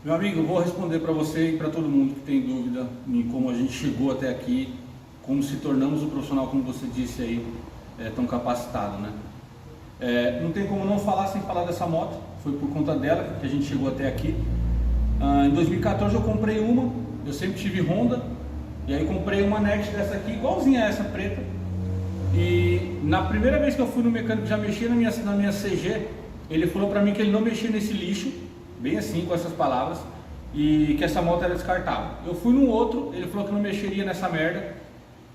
Meu amigo, eu vou responder para você e para todo mundo que tem dúvida em como a gente chegou até aqui, como se tornamos o profissional, como você disse aí, tão capacitado, né? Não tem como não falar sem falar dessa moto, foi por conta dela que a gente chegou até aqui. Em 2014 eu comprei uma, eu sempre tive Honda, e aí comprei uma Next dessa aqui, igualzinha a essa preta. E na primeira vez que eu fui no mecânico já mexia na minha CG, ele falou para mim que ele não mexia nesse lixo, bem assim, com essas palavras, e que essa moto era descartável. Eu fui num outro, ele falou que não mexeria nessa merda,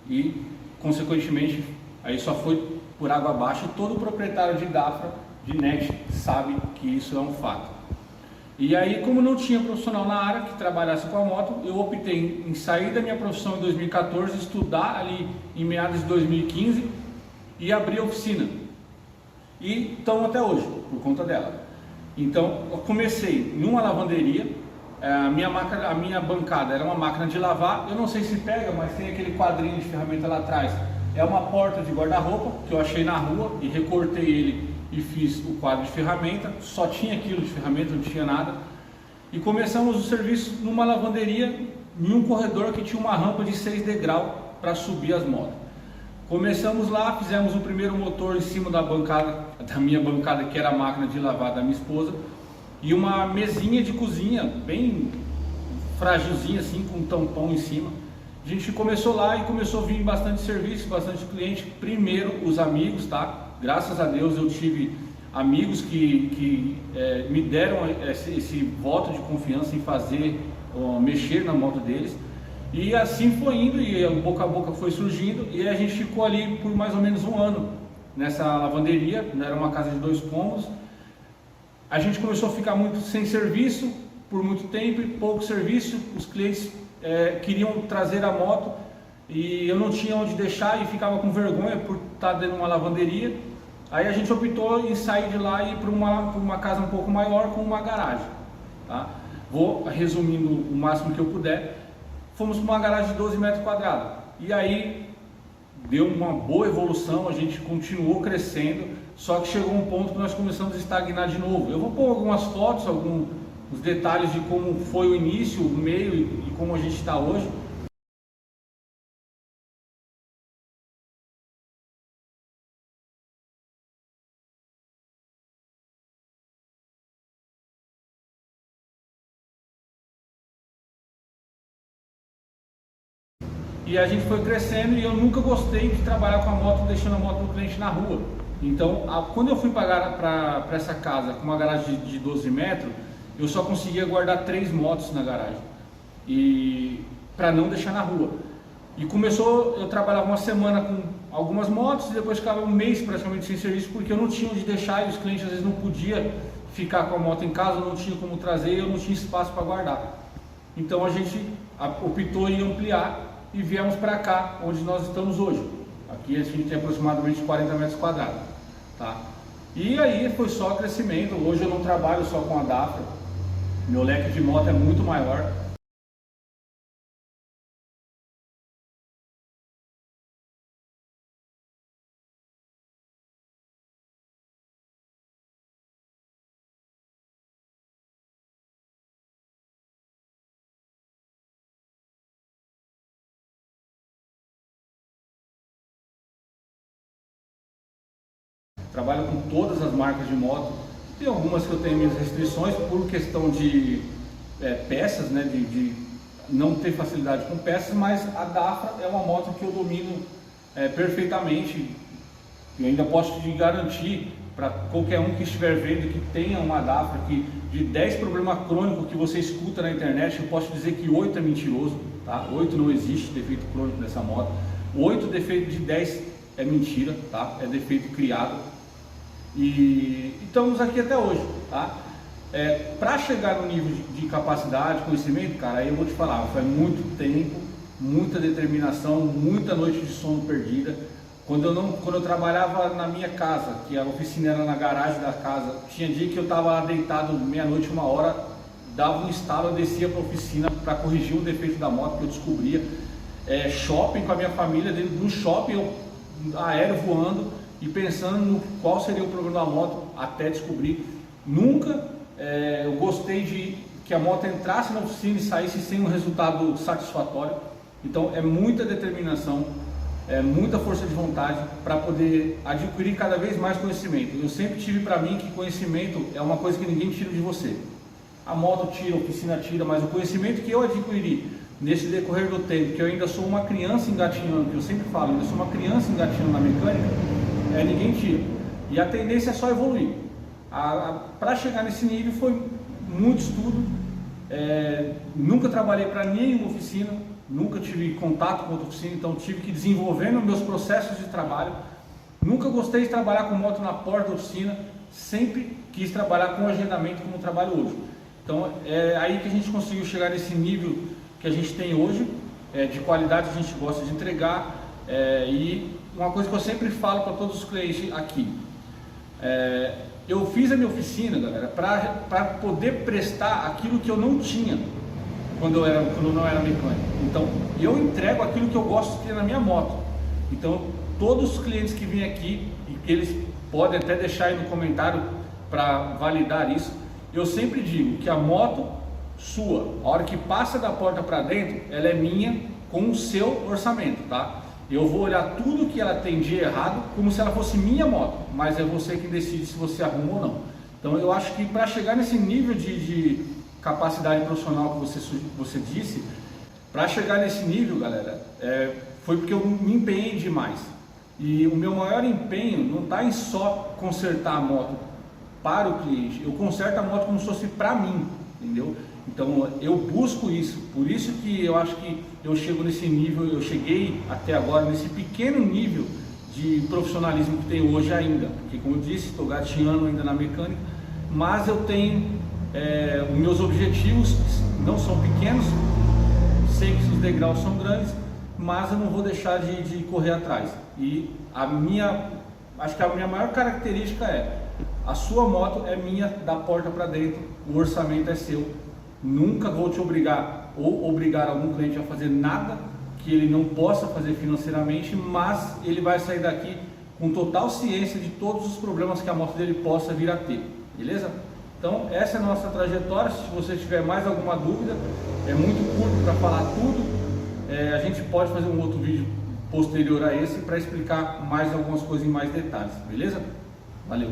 e consequentemente aí só foi por água abaixo, e todo proprietário de Dafra, de Next, sabe que isso é um fato. E aí, como não tinha profissional na área que trabalhasse com a moto, eu optei em sair da minha profissão em 2014, estudar ali em meados de 2015 e abrir a oficina. E estão até hoje, por conta dela. Então, eu comecei numa lavanderia, a minha bancada era uma máquina de lavar, eu não sei se pega, mas tem aquele quadrinho de ferramenta lá atrás. É uma porta de guarda-roupa que eu achei na rua e recortei ele e fiz o quadro de ferramenta, só tinha aquilo de ferramenta, não tinha nada. E começamos o serviço numa lavanderia, em um corredor que tinha uma rampa de 6 degraus para subir as motos. Começamos lá, fizemos o primeiro motor em cima da bancada, da minha bancada, que era a máquina de lavar da minha esposa, e uma mesinha de cozinha, bem frágilzinha assim, com um tampão em cima. A gente começou lá e começou a vir bastante serviço, bastante cliente. Primeiro os amigos, tá? Graças a Deus eu tive amigos que me deram esse voto de confiança em fazer, mexer na moto deles. E assim foi indo, e boca a boca foi surgindo, e a gente ficou ali por mais ou menos um ano nessa lavanderia, era uma casa de 2 cômodos. A gente começou a ficar muito sem serviço por muito tempo, e pouco serviço. Os clientes queriam trazer a moto e eu não tinha onde deixar e ficava com vergonha por estar dentro de uma lavanderia. Aí a gente optou em sair de lá e ir para uma casa um pouco maior com uma garagem, tá? Vou resumindo o máximo que eu puder. Fomos para uma garagem de 12 metros quadrados, e aí deu uma boa evolução, a gente continuou crescendo, só que chegou um ponto que nós começamos a estagnar de novo. Eu vou pôr algumas fotos, os detalhes de como foi o início, o meio e como a gente está hoje. E a gente foi crescendo, e eu nunca gostei de trabalhar com a moto, deixando a moto do cliente na rua. Então, quando eu fui pagar para essa casa com uma garagem de 12 metros, eu só conseguia guardar 3 motos na garagem, e para não deixar na rua. E começou, eu trabalhava uma semana com algumas motos, e depois ficava um mês praticamente sem serviço, porque eu não tinha onde deixar, e os clientes às vezes não podiam ficar com a moto em casa, não tinha como trazer, e eu não tinha espaço para guardar. Então a gente optou em ampliar e viemos para cá, onde nós estamos hoje. Aqui a gente tem aproximadamente 40 metros quadrados, tá? E aí foi só crescimento. Hoje eu não trabalho só com a Dafra, meu leque de moto é muito maior. Trabalho com todas as marcas de moto. Tem algumas que eu tenho minhas restrições por questão de peças, né, de não ter facilidade com peças, mas a Dafra é uma moto que eu domino perfeitamente. Eu ainda posso te garantir, para qualquer um que estiver vendo que tenha uma Dafra, que de 10 problemas crônicos que você escuta na internet, eu posso dizer que 8 é mentiroso, tá? 8 não existe defeito crônico dessa moto. 8 defeitos de 10 é mentira, tá? É defeito criado. E estamos aqui até hoje, tá? Para chegar no nível de capacidade, conhecimento, cara, aí eu vou te falar, foi muito tempo, muita determinação, muita noite de sono perdida. Quando eu trabalhava na minha casa, que a oficina era na garagem da casa, tinha dia que eu estava deitado meia-noite, 1h, dava um estalo, eu descia para a oficina para corrigir um defeito da moto que eu descobria. Shopping com a minha família, dentro do shopping, aéreo voando e pensando no qual seria o problema da moto até descobrir. Nunca eu gostei de que a moto entrasse na oficina e saísse sem um resultado satisfatório. Então é muita determinação, é muita força de vontade para poder adquirir cada vez mais conhecimento. Eu sempre tive para mim que conhecimento é uma coisa que ninguém tira de você. A moto tira, a oficina tira, mas o conhecimento que eu adquiri nesse decorrer do tempo, que eu ainda sou uma criança engatinhando, que eu sempre falo, eu sou uma criança engatinhando na mecânica, ninguém tira. E a tendência é só evoluir. Para chegar nesse nível foi muito estudo, nunca trabalhei para nenhuma oficina, nunca tive contato com outra oficina, então tive que ir desenvolvendo meus processos de trabalho. Nunca gostei de trabalhar com moto na porta da oficina, sempre quis trabalhar com agendamento como trabalho hoje. Então é aí que a gente conseguiu chegar nesse nível que a gente tem hoje, de qualidade que a gente gosta de entregar, e uma coisa que eu sempre falo para todos os clientes aqui, eu fiz a minha oficina, galera, para poder prestar aquilo que eu não tinha quando eu não era mecânico. Então eu entrego aquilo que eu gosto de ter na minha moto. Então todos os clientes que vêm aqui, e que eles podem até deixar aí no comentário para validar isso, eu sempre digo que a moto sua, a hora que passa da porta para dentro, ela é minha com o seu orçamento, tá? Eu vou olhar tudo que ela tem de errado como se ela fosse minha moto, mas é você que decide se você arruma ou não. Então eu acho que para chegar nesse nível de capacidade profissional que você disse, para chegar nesse nível, galera, foi porque eu me empenhei demais. E o meu maior empenho não está em só consertar a moto para o cliente, eu conserto a moto como se fosse para mim, entendeu? Então eu busco isso, por isso que eu acho que eu chego nesse nível, eu cheguei até agora nesse pequeno nível de profissionalismo que tenho hoje ainda, porque como eu disse, estou gatinhando ainda na mecânica, mas eu tenho os meus objetivos não são pequenos, sei que os degraus são grandes, mas eu não vou deixar de correr atrás. E acho que a minha maior característica a sua moto é minha da porta para dentro, o orçamento é seu. Nunca vou te obrigar ou obrigar algum cliente a fazer nada que ele não possa fazer financeiramente, mas ele vai sair daqui com total ciência de todos os problemas que a moto dele possa vir a ter, beleza? Então essa é a nossa trajetória. Se você tiver mais alguma dúvida, é muito curto para falar tudo, a gente pode fazer um outro vídeo posterior a esse para explicar mais algumas coisas em mais detalhes, beleza? Valeu!